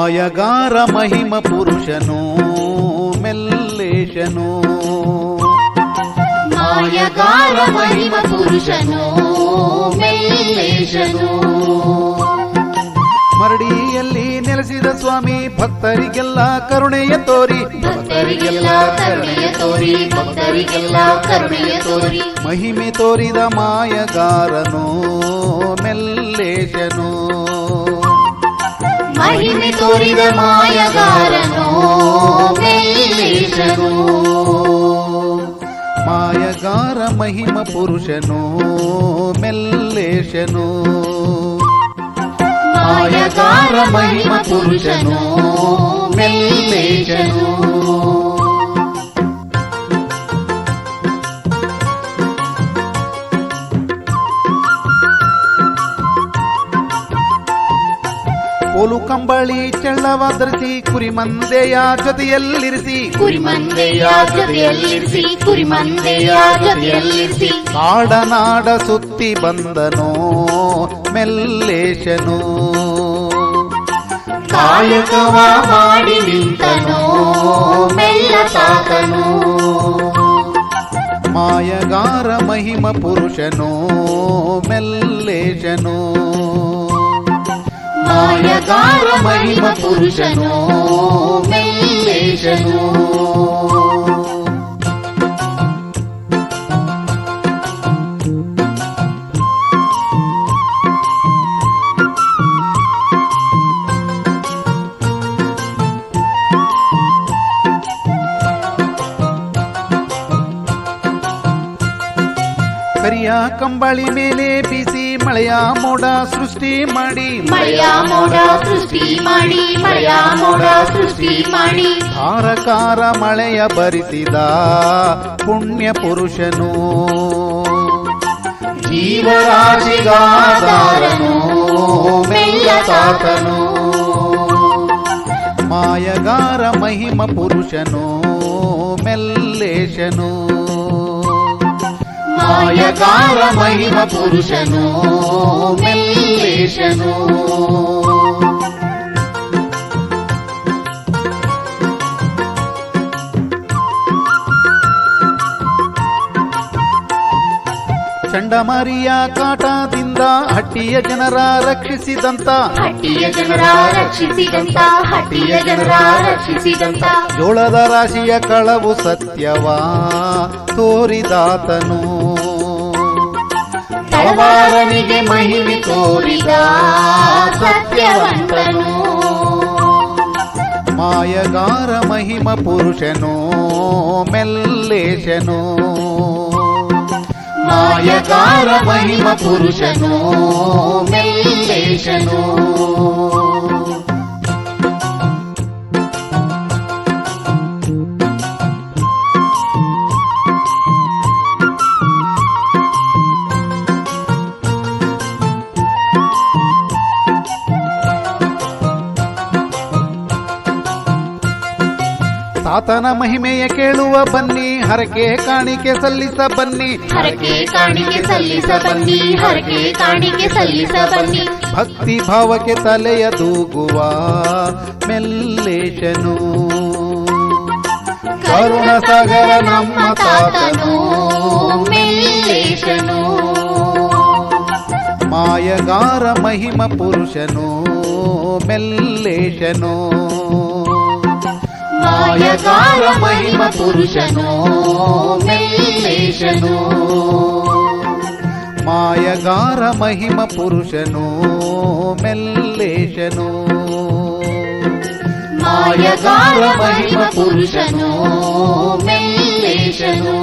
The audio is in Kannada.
ಮಾಯಗಾರ ಮಹಿಮ ಪುರುಷನು ಮೆಲ್ಲೇಶನು ಮಾಯಗಾರ ಮಹಿಮ ಪುರುಷನು ಮೆಲ್ಲೇಶನು ಮರಡಿಯಲ್ಲಿ ನೆಲೆಸಿದ ಸ್ವಾಮಿ ಭಕ್ತರಿಗೆಲ್ಲ ಕರುಣೆಯ ತೋರಿ ಭಕ್ತರಿಗೆಲ್ಲ ಕರುಣೆಯ ತೋರಿ ಭಕ್ತರಿಗೆಲ್ಲ ಕರುಣೆಯ ತೋರಿ ಮಹಿಮೆ ತೋರಿದ ಮಾಯಗಾರನು ಮೆಲ್ಲೇಶನು ಮಹಿಮೆ ತೋರಿದ ಮಾಯಗಾರನು ಮೆಲ್ಲೇಶನು ಮಾಯಗಾರ ಮಹಿಮ ಪುರುಷನು ಮೆಲ್ಲೇಶನು ಮಾಯಗಾರ ಮಹಿಮ ಪುರುಷನು ಮೆಲ್ಲೇಶನು ಕೋಲು ಕಂಬಳಿ ಚೆಳ್ಳವ ಧರಿಸಿ ಕುರಿಮಂದೆಯ ಜೊತೆಯಲ್ಲಿರಿಸಿ ಕುರಿಮಂದೆಯ ಜೊತೆಯಲ್ಲಿರಿಸಿ ಕುರಿಮಂದೆಯ ಜೊತೆಯಲ್ಲಿರಿಸಿ ಕಾಡನಾಡ ಸುತ್ತಿ ಬಂದನೋ ಮೆಲ್ಲೇಶನು ಕಾಯಕವ ಮಾಡಿ ನಿಂತನೋ ಮೆಲ್ಲತಾತನು ಮಾಯಗಾರ ಮಹಿಮ ಪುರುಷನು ಮೆಲ್ಲೇಶನು ಮಾಯಗಾರ ಮಹಿಮ ಪುರುಷನು ಮೆಲ್ಲೇಶನು ಕರಿಯ ಕಂಬಳಿ ಮೇಲೆ ಬೀಸಿ ಮಳೆಯ ಮೋಡ ಸೃಷ್ಟಿ ಮಾಡಿ ಮಳೆಯ ಮೋಡ ಸೃಷ್ಟಿ ಮಾಡಿ ಮಳೆಯ ಮೋಡ ಸೃಷ್ಟಿ ಮಾಡಿ ಧಾರಕಾರ ಮಳೆಯ ಬರಿಸಿದ ಪುಣ್ಯ ಪುರುಷನು ಜೀವರಾಶಿಗಾದಾರನು ಮೆಲ್ಲತಾತನು ಮಾಯಗಾರ ಮಹಿಮ ಪುರುಷನು ಮೆಲ್ಲೇಶನು ಮಾಯಗಾರ ಮಹಿಮ ಪುರುಷನು ಮೆಲ್ಲೇಶನು ಚಂಡಮಾರಿಯ ಕಾಟದಿಂದ ಹಟ್ಟಿಯ ಜನರ ರಕ್ಷಿಸಿದಂತ ಹಟ್ಟಿಯ ಜನರ ರಕ್ಷಿಸಿದಂತ ಹಟ್ಟಿಯ ಜನರ ರಕ್ಷಿಸಿದಂತ ಜೋಳದ ರಾಶಿಯ ಕಳವು ಸತ್ಯವಾ ತೋರಿದಾತನು ತಳವಾರನಿಗೆ ಮಹಿಮೆ ತೋರಿದ ಸತ್ಯವಂತನು ಮಾಯಗಾರ ಮಹಿಮ ಪುರುಷನು ಮೆಲ್ಲೇಶನು ಮಾಯಗಾರ ಮಹಿಮ ಪುರುಷನು ಮೆಲ್ಲೇಶನು ತಾತನ ಮಹಿಮೆಯ ಕೇಳುವ ಬನ್ನಿ ಹರಕೆ ಕಾಣಿಕೆ ಸಲ್ಲಿಸ ಬನ್ನಿ ಹರಕೆ ಕಾಣಿಕೆ ಸಲ್ಲಿಸ ಬನ್ನಿ ಹರಕೆ ಕಾಣಿಕೆ ಸಲ್ಲಿಸ ಬನ್ನಿ ಭಕ್ತಿ ಭಾವಕ್ಕೆ ತಲೆಯ ದೂಗುವ ಮೆಲ್ಲೇಶನು ಕರುಣ ಸಾಗರ ನಮ್ಮ ತಾತನು ಮೆಲ್ಲೇಶನು ಮಾಯಗಾರ ಮಹಿಮ ಪುರುಷನು ಮೆಲ್ಲೇಶನು ಮಾಯಗಾರ ಮಹಿಮ ಪುರುಷನು ಮೆಲ್ಲೇಶನು ಮಾಯಗಾರ ಮಹಿಮ ಪುರುಷನು ಮೆಲ್ಲೇಶನು ಮಾಯಗಾರ ಮಹಿಮ ಪುರುಷನು ಮೆಲ್ಲೇಶನು